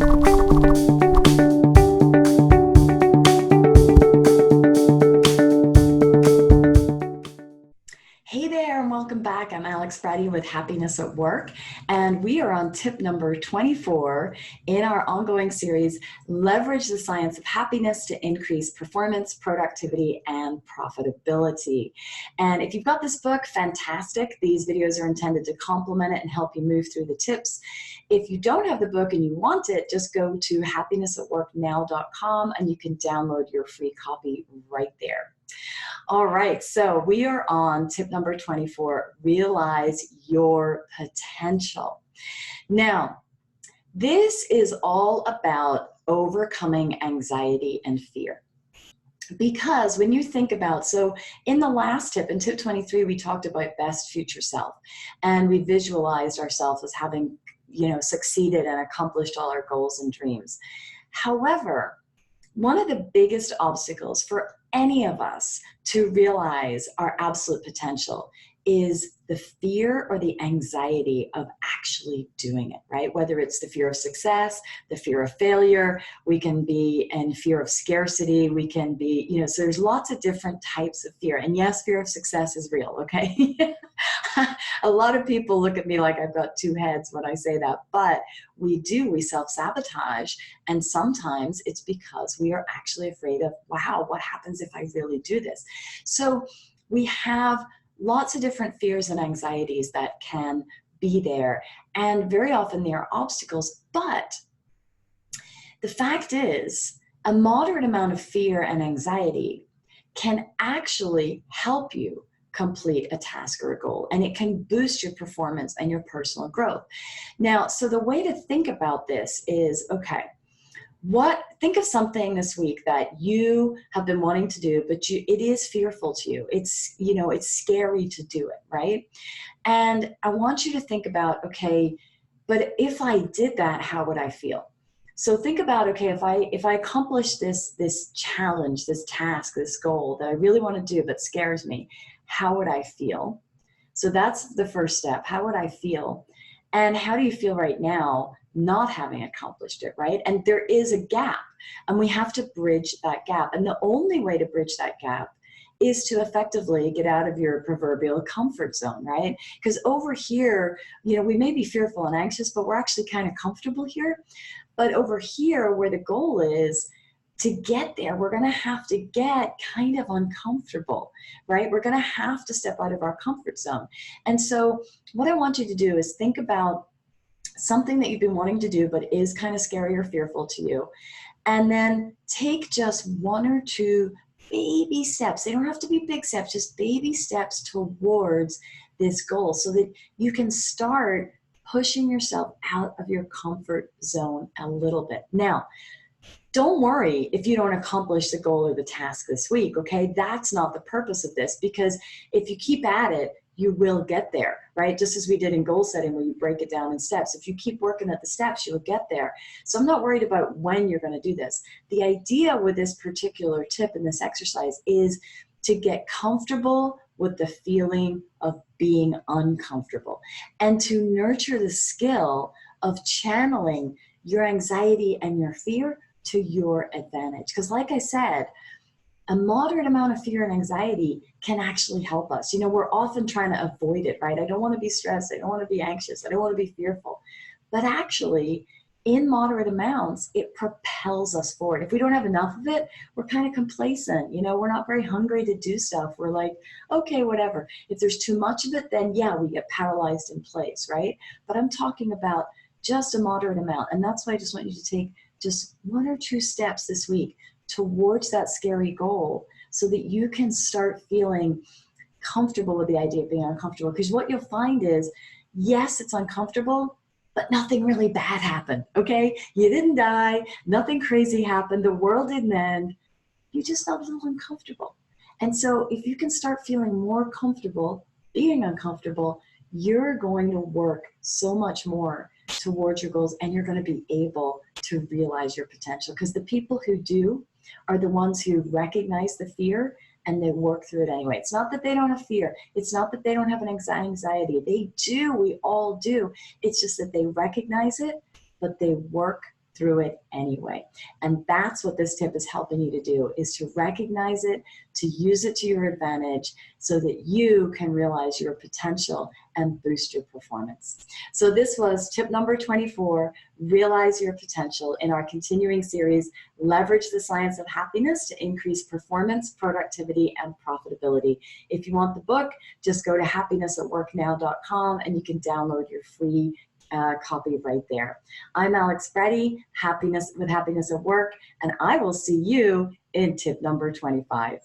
Hey there, and welcome back. I'm Alex Brady with Happiness at Work, and we are on tip number 24 in our ongoing series, Leverage the Science of Happiness to Increase Performance, Productivity, and Profitability. And if you've got this book, fantastic. These videos are intended to complement it and help you move through the tips. If you don't have the book and you want it, just go to happinessatworknow.com and you can download your free copy right there. All right, so we are on tip number 24, realize your potential. Now, this is all about overcoming anxiety and fear. Because when you think about, so in the last tip, in tip 23, we talked about best future self, and we visualized ourselves as having, succeeded and accomplished all our goals and dreams. However, one of the biggest obstacles for any of us to realize our absolute potential is the fear or the anxiety of actually doing it, right? Whether it's the fear of success, the fear of failure, we can be in fear of scarcity, we can be, so there's lots of different types of fear. And yes, fear of success is real, okay? A lot of people look at me like I've got two heads when I say that, but we self-sabotage, and sometimes it's because we are actually afraid of, wow, what happens if I really do this? So we have lots of different fears and anxieties that can be there, and very often they are obstacles, but the fact is, a moderate amount of fear and anxiety can actually help you complete a task or a goal, and it can boost your performance and your personal growth. Now, so the way to think about this is, okay, think of something this week that you have been wanting to do, but it is fearful to you. It's, it's scary to do it, right? And I want you to think about, okay, but if I did that, how would I feel? So think about, okay, if I accomplish this challenge, this task, this goal that I really want to do but scares me, how would I feel? So that's the first step. How would I feel? And how do you feel right now not having accomplished it, right? And there is a gap, and we have to bridge that gap. And the only way to bridge that gap is to effectively get out of your proverbial comfort zone, right? Because over here, we may be fearful and anxious, but we're actually kind of comfortable here. But over here, where the goal is, to get there, we're going to have to get kind of uncomfortable, right? We're going to have to step out of our comfort zone. And so what I want you to do is think about something that you've been wanting to do but is kind of scary or fearful to you, and then take just one or two baby steps. They don't have to be big steps, just baby steps towards this goal, so that you can start pushing yourself out of your comfort zone a little bit. Now, don't worry if you don't accomplish the goal or the task this week, okay? That's not the purpose of this, because if you keep at it, you will get there, right? Just as we did in goal setting, where you break it down in steps. If you keep working at the steps, you'll get there. So I'm not worried about when you're going to do this. The idea with this particular tip and this exercise is to get comfortable with the feeling of being uncomfortable, and to nurture the skill of channeling your anxiety and your fear to your advantage. Because like I said, a moderate amount of fear and anxiety can actually help us. We're often trying to avoid it, right? I don't want to be stressed. I don't want to be anxious. I don't want to be fearful. But actually, in moderate amounts, it propels us forward. If we don't have enough of it, we're kind of complacent. We're not very hungry to do stuff. We're like, okay, whatever. If there's too much of it, then yeah, we get paralyzed in place, right? But I'm talking about just a moderate amount. And that's why I just want you to take just one or two steps this week towards that scary goal, so that you can start feeling comfortable with the idea of being uncomfortable. Because what you'll find is, yes, it's uncomfortable, but nothing really bad happened, okay? You didn't die, nothing crazy happened, the world didn't end, you just felt a little uncomfortable. And so if you can start feeling more comfortable being uncomfortable, you're going to work so much more towards your goals, and you're going to be able to realize your potential. Because the people who do are the ones who recognize the fear and they work through it anyway. It's not that they don't have fear. It's not that they don't have an anxiety. They do. We all do. It's just that they recognize it, but they work through it anyway. And that's what this tip is helping you to do, is to recognize it, to use it to your advantage so that you can realize your potential and boost your performance. So this was tip number 24, realize your potential, in our continuing series, Leverage the Science of Happiness to Increase Performance, Productivity, and Profitability. If you want the book, just go to happinessatworknow.com and you can download your free copy right there. I'm Alex Freddy, with Happiness at Work, and I will see you in tip number 25.